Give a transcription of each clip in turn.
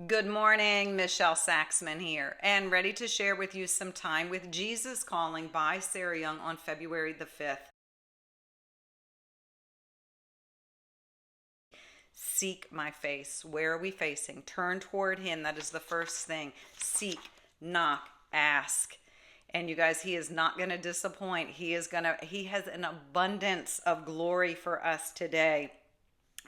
Good morning, Michelle Saxman here, and ready to share with you some time with Jesus Calling by Sarah Young on February the 5th. Seek my face. Where are we facing? Turn toward him. That is the first thing. Seek, knock, ask. And you guys, he is not going to disappoint. He has an abundance of glory for us today,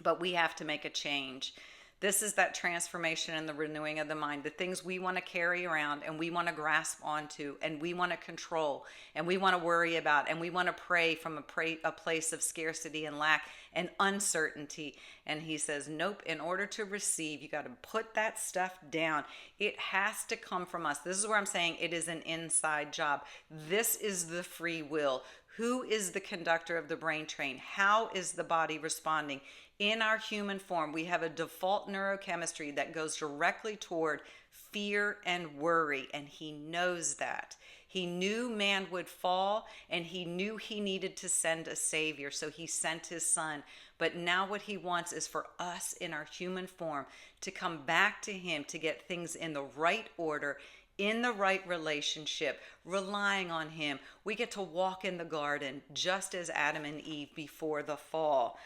but we have to make a change. This is that transformation and the renewing of the mind, the things we want to carry around and we want to grasp onto and we want to control and we want to worry about and we want to pray from a place of scarcity and lack and uncertainty. And he says, nope, in order to receive, you got to put that stuff down. It has to come from us. This is where I'm saying it is an inside job. This is the free will. Who is the conductor of the brain train? How is the body responding? In our human form, we have a default neurochemistry that goes directly toward fear and worry, and he knows that. He knew man would fall, and he knew he needed to send a savior, so he sent his son. But now what he wants is for us in our human form to come back to him, to get things in the right order, in the right relationship, relying on him. We get to walk in the garden just as Adam and Eve before the fall.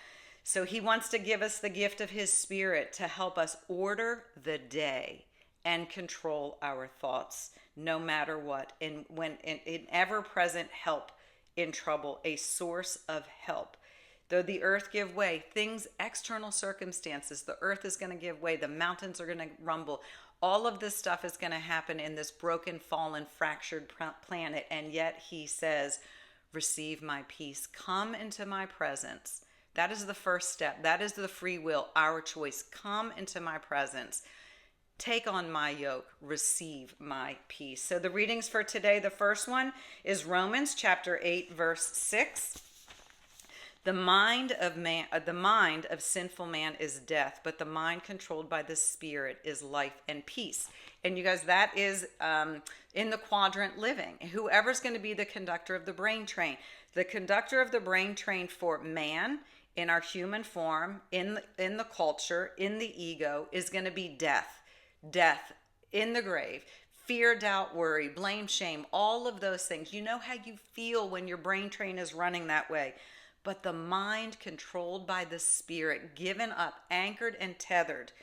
So he wants to give us the gift of his spirit to help us order the day and control our thoughts no matter what. And when in ever-present help in trouble, a source of help. Though the earth give way, things, external circumstances, the earth is going to give way, the mountains are going to rumble. All of this stuff is going to happen in this broken, fallen, fractured planet. And yet he says, receive my peace. Come into my presence. That is the first step. That is the free will, our choice. Come into my presence. Take on my yoke. Receive my peace. So the readings for today, the first one is Romans chapter 8, verse 6. The mind of sinful man is death, but the mind controlled by the Spirit is life and peace. And you guys, that is in the quadrant living. Whoever's going to be the conductor of the brain train. The conductor of the brain train for man in our human form, in the culture, in the ego, is going to be death. Death in the grave. Fear, doubt, worry, blame, shame, all of those things. You know how you feel when your brain train is running that way. But the mind controlled by the Spirit, given up, anchored and tethered,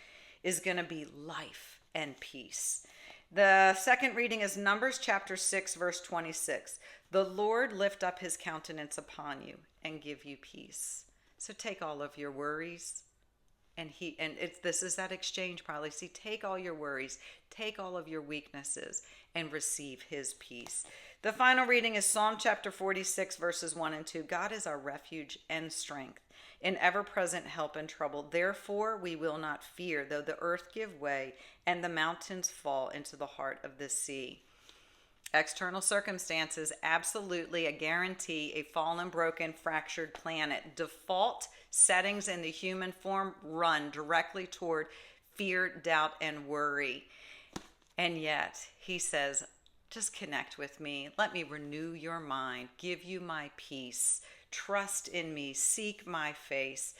is going to be life and peace. The second reading is Numbers chapter 6, verse 26. The Lord lift up his countenance upon you and give you peace. So take all of your worries, this is that exchange probably. See, take all your worries, take all of your weaknesses, and receive his peace. The final reading is Psalm chapter 46, verses 1 and 2. God is our refuge and strength, an ever-present help in trouble. Therefore we will not fear, though the earth give way and the mountains fall into the heart of the sea. External circumstances, absolutely a guarantee, a fallen, broken, fractured planet. Default settings in the human form run directly toward fear, doubt, and worry. And yet, he says, just connect with me. Let me renew your mind, give you my peace, trust in me, seek my face.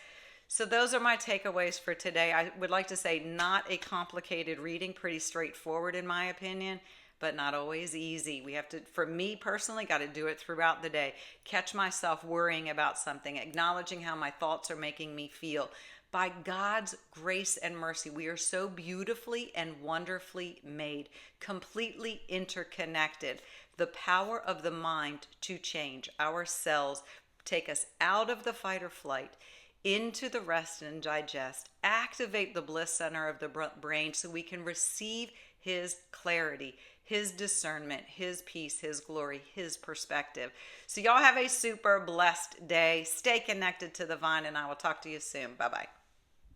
So those are my takeaways for today. I would like to say not a complicated reading, pretty straightforward in my opinion, but not always easy. We have to, for me personally, got to do it throughout the day. Catch myself worrying about something, acknowledging how my thoughts are making me feel. By God's grace and mercy, we are so beautifully and wonderfully made, completely interconnected. The power of the mind to change our cells, take us out of the fight or flight, into the rest and digest, activate the bliss center of the brain so we can receive his clarity, his discernment, his peace, his glory, his perspective. So y'all have a super blessed day. Stay connected to the vine, and I will talk to you soon. Bye-bye.